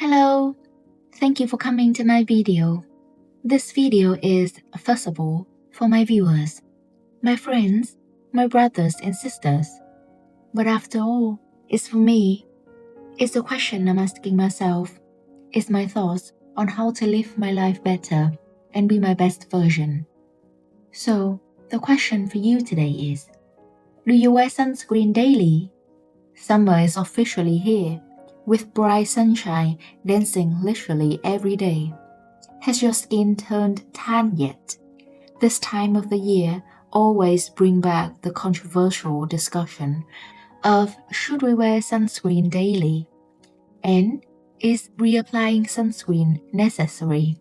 Hello, thank you for coming to my video. This video is, first of all, for my viewers, my friends, my brothers and sisters. But after all, it's for me. It's a question I'm asking myself. It's my thoughts on how to live my life better and be my best version. So, the question for you today is, do you wear sunscreen daily? Summer is officially here, with bright sunshine dancing literally every day. Has your skin turned tan yet? This time of the year always brings back the controversial discussion of should we wear sunscreen daily? And is reapplying sunscreen necessary?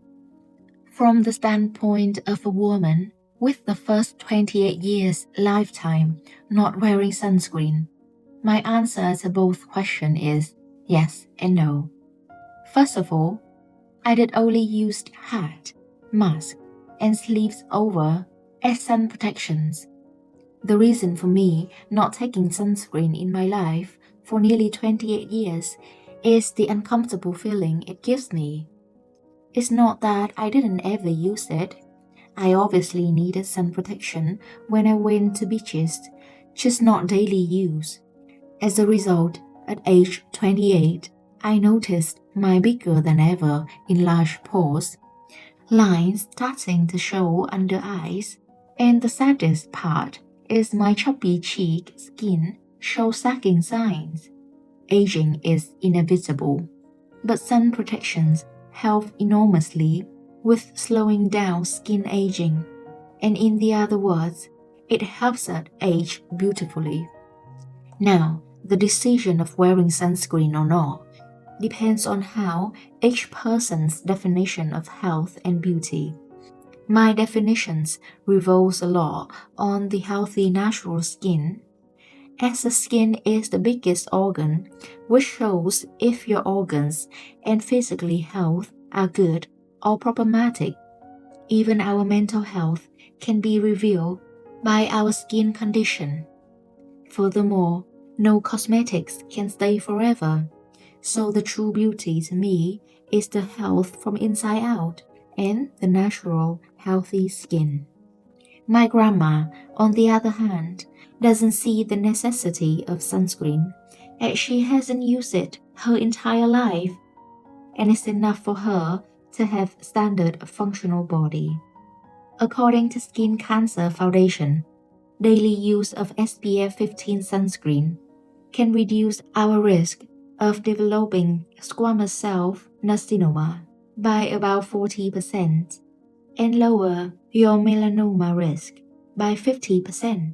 From the standpoint of a woman with the first 28 years lifetime not wearing sunscreen, my answer to both questions is yes and no. First of all, I did only use hat, mask, and sleeves over as sun protections. The reason for me not taking sunscreen in my life for nearly 28 years is the uncomfortable feeling it gives me. It's not that I didn't ever use it. I obviously needed sun protection when I went to beaches, just not daily use. As a result, at age 28, I noticed my bigger than ever enlarged pores, lines starting to show under eyes, and the saddest part is my chubby cheek skin shows sagging signs. Aging is inevitable, but sun protections help enormously with slowing down skin aging, and in the other words, it helps us age beautifully. Now, the decision of wearing sunscreen or not depends on how each person's definition of health and beauty. My definitions revolves a lot on the healthy natural skin, as the skin is the biggest organ, which shows if your organs and physical health are good or problematic. Even our mental health can be revealed by our skin condition. Furthermore, no cosmetics can stay forever, so the true beauty to me is the health from inside out and the natural, healthy skin. My grandma, on the other hand, doesn't see the necessity of sunscreen, as she hasn't used it her entire life, and it's enough for her to have standard functional body. According to Skin Cancer Foundation, daily use of SPF 15 sunscreen can reduce our risk of developing squamous cell carcinoma by about 40% and lower your melanoma risk by 50%.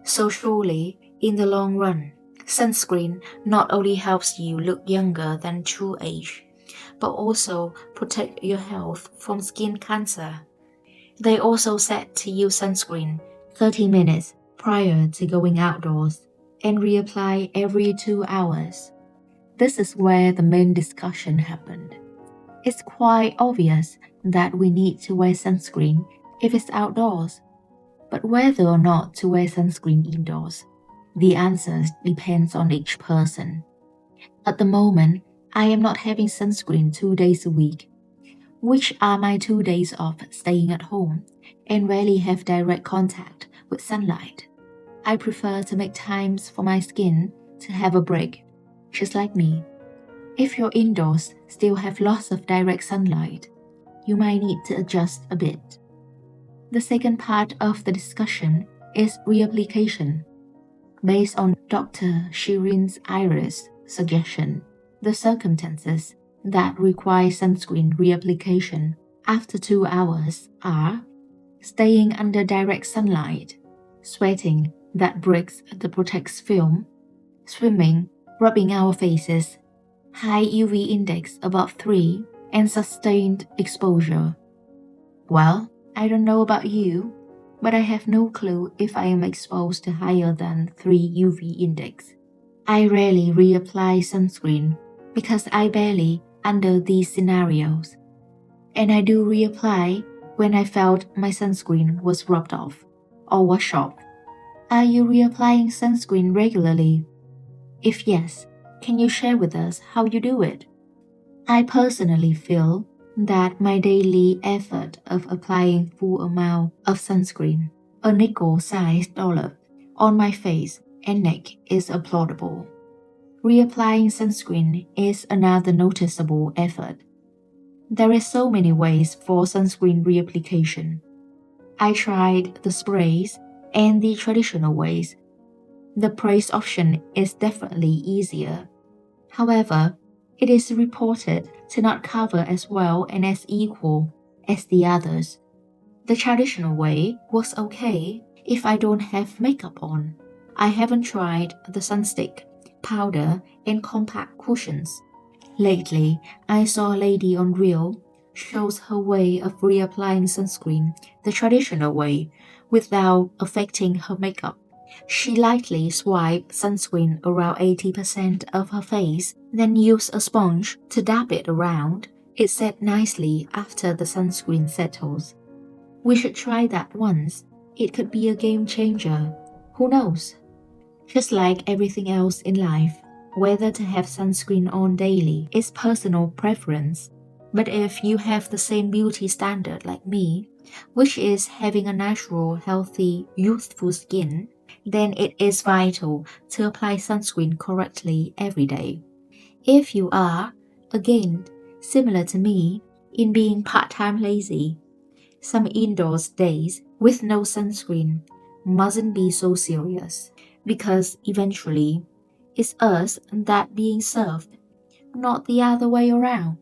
So surely, in the long run, sunscreen not only helps you look younger than true age, but also protect your health from skin cancer. They also said to use sunscreen 30 minutes prior to going outdoors and reapply every 2 hours. This is where the main discussion happened. It's quite obvious that we need to wear sunscreen if it's outdoors, but whether or not to wear sunscreen indoors, the answer depends on each person. At the moment, I am not having sunscreen 2 days a week, which are my 2 days of staying at home and rarely have direct contact with sunlight. I prefer to make times for my skin to have a break, just like me. If your indoors still have lots of direct sunlight, you might need to adjust a bit. The second part of the discussion is reapplication. Based on Dr. Shirin's Iris suggestion, the circumstances that require sunscreen reapplication after 2 hours are staying under direct sunlight, sweating that breaks the protective film, swimming, rubbing our faces, high UV index above 3, and sustained exposure. Well, I don't know about you, but I have no clue if I am exposed to higher than 3 UV index. I rarely reapply sunscreen because I barely under these scenarios. And I do reapply when I felt my sunscreen was rubbed off or washed off. Are you reapplying sunscreen regularly? If yes, can you share with us how you do it? I personally feel that my daily effort of applying full amount of sunscreen, a nickel-sized dollop, on my face and neck is applaudable. Reapplying sunscreen is another noticeable effort. There is so many ways for sunscreen reapplication. I tried the sprays and the traditional ways. The praise option is definitely easier. However, it is reported to not cover as well and as equal as the others. The traditional way works okay if I don't have makeup on. I haven't tried the sunstick, powder, and compact cushions. Lately, I saw a lady on Reel shows her way of reapplying sunscreen the traditional way without affecting her makeup. She lightly swiped sunscreen around 80% of her face, then used a sponge to dab it around. It set nicely after the sunscreen settles. We should try that once. It could be a game changer. Who knows? Just like everything else in life, whether to have sunscreen on daily is personal preference. But if you have the same beauty standard like me, which is having a natural, healthy, youthful skin, then it is vital to apply sunscreen correctly every day. If you are, again, similar to me, in being part-time lazy, some indoors days with no sunscreen mustn't be so serious, because eventually it's us that being served, not the other way around.